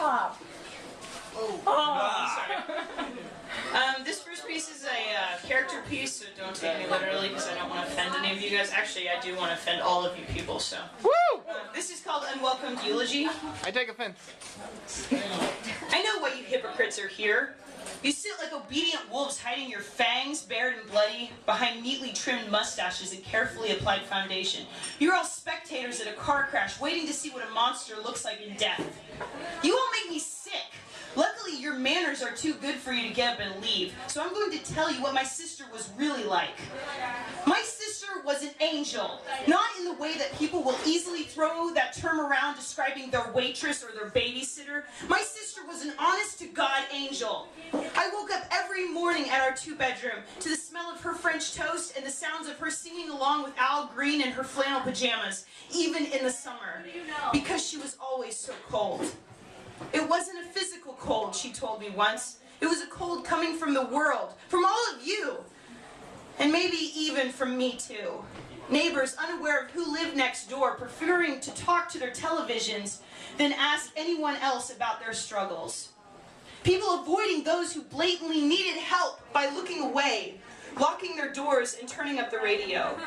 Stop. Oh, sorry. This first piece is a character piece, so don't take me literally because I don't want to offend any of you guys. Actually, I do want to offend all of you people, so. Woo! This is called Unwelcomed Eulogy. I take offense. I know why you hypocrites are here. You sit like obedient wolves hiding your fangs, bared and bloody, behind neatly trimmed mustaches and carefully applied foundation. You're all spectators at a car crash, waiting to see what a monster looks like in death. You all make me sick. Luckily, your manners are too good for you to get up and leave, so I'm going to tell you what my sister was really like. My sister was an angel, not in the way that people will easily throw that term around describing their waitress or their babysitter. My sister was an honest-to-God angel. I woke up every morning at our two-bedroom to the smell of her French toast and the sounds of her singing along with Al Green in her flannel pajamas, even in the summer, because she was always so cold. It wasn't a physical cold, she told me once. It was a cold coming from the world, from all of you. And maybe even from me too. Neighbors unaware of who lived next door, preferring to talk to their televisions than ask anyone else about their struggles. People avoiding those who blatantly needed help by looking away, locking their doors and turning up the radio.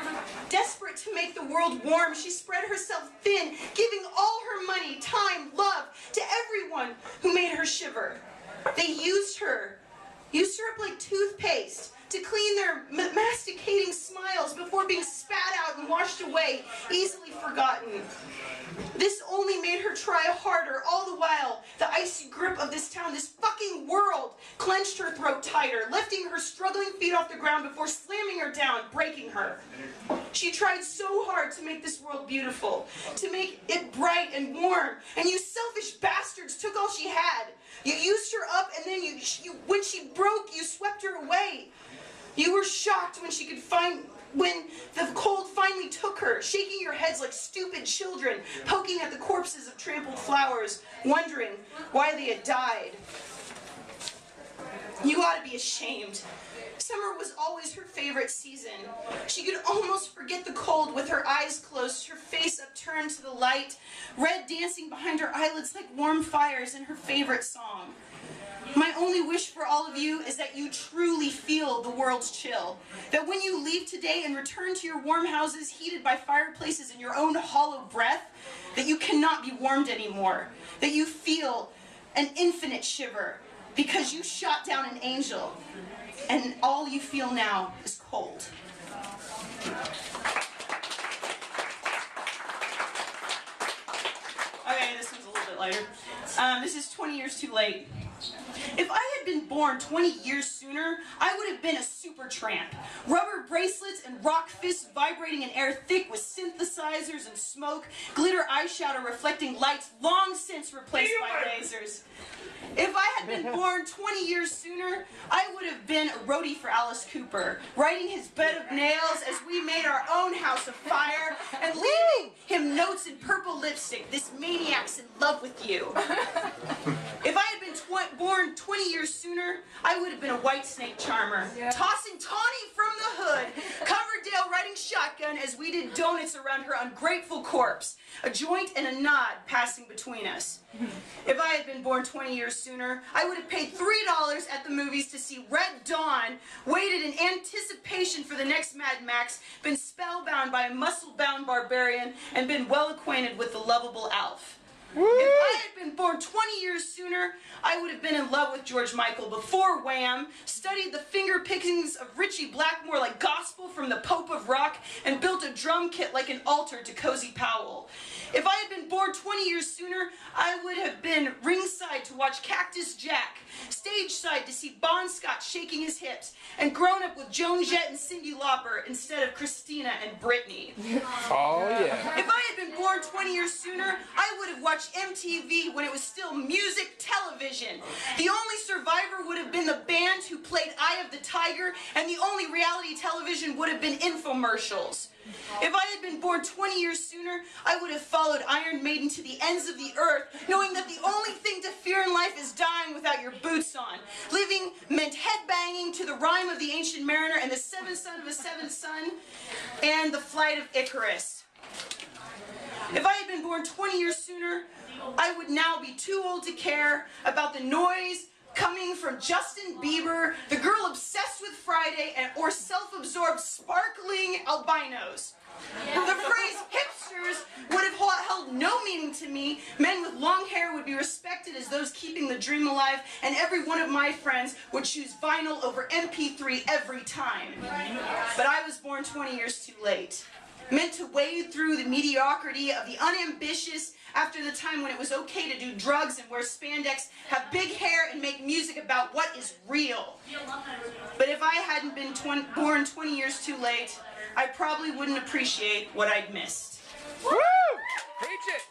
Desperate to make the world warm, she spread herself thin, giving all her money, time, love to everyone who made her shiver. They used her up like toothpaste to clean their masticating smiles before being spat out and washed away, easily forgotten. This only made her try harder. All the while, the icy grip of this town, this fucking world, clenched her throat tighter, lifting her struggling feet off the ground before slamming her down, breaking her. She tried so hard to make this world beautiful, to make it bright and warm, and you selfish bastards took all she had. You used her up, and then when she broke, you swept her away. You were shocked when the cold finally took her, shaking your heads like stupid children, poking at the corpses of trampled flowers, wondering why they had died. You ought to be ashamed. Summer was always her favorite season. She could almost forget the cold with her eyes closed, her face upturned to the light, red dancing behind her eyelids like warm fires in her favorite song. My only wish for all of you is that you truly feel the world's chill. That when you leave today and return to your warm houses heated by fireplaces and your own hollow breath, that you cannot be warmed anymore. That you feel an infinite shiver because you shot down an angel and all you feel now is cold. Okay, this one's a little bit lighter. This is 20 years too late. If I had been born 20 years sooner, I would have been a super tramp. Rubber bracelets and rock fists vibrating in air thick with synthesizers and smoke, glitter eyeshadow reflecting lights long since replaced by lasers. If I had been born 20 years sooner, I would have been a roadie for Alice Cooper, writing his bed of nails as we made our own house of fire, and leaving him notes in purple lipstick, this maniac's in love with you. If I had been born 20 years sooner, I would have been a white snake charmer, tossing Tawny from the hood, Coverdale riding shotgun as we did donuts around her ungrateful corpse, a joint and a nod passing between us. If I had been born 20 years sooner, I would have paid $3 at the movies to see Red Dawn, waited in anticipation for the next Mad Max, been spellbound by a muscle-bound barbarian, and been well acquainted with the lovable Alf. Woo! If I had been born 20 years sooner, I would have been in love with George Michael before Wham, studied the finger pickings of Richie Blackmore like gospel from the Pope of Rock, and built a drum kit like an altar to Cozy Powell. If I had been born 20 years sooner, I would have been ringside to watch Cactus Jack, stage side to see Bon Scott shaking his hips, and grown up with Joan Jett and Cyndi Lauper instead of Christina and Britney. Oh yeah. If I had been born 20 years sooner, I would have watched MTV when it was still music television. The only survivor would have been the band who played Eye of the Tiger, and the only reality television would have been infomercials. If I had been born 20 years sooner, I would have followed Iron Maiden to the ends of the earth, knowing that the only thing to fear in life is dying without your boots on. Living meant headbanging to the rhyme of the Ancient Mariner and the seventh son of a seventh son, and the flight of Icarus. If I had been born 20 years sooner, I would now be too old to care about the noise coming from Justin Bieber, the girl obsessed with Friday, or self-absorbed sparkling albinos. The phrase hipsters would have held no meaning to me. Men with long hair would be respected as those keeping the dream alive, and every one of my friends would choose vinyl over MP3 every time. But I was born 20 years too late, meant to wade through the mediocrity of the unambitious after the time when it was okay to do drugs and wear spandex, have big hair, and make music about what is real. But if I hadn't been born 20 years too late, I probably wouldn't appreciate what I'd missed. Woo! Preach it!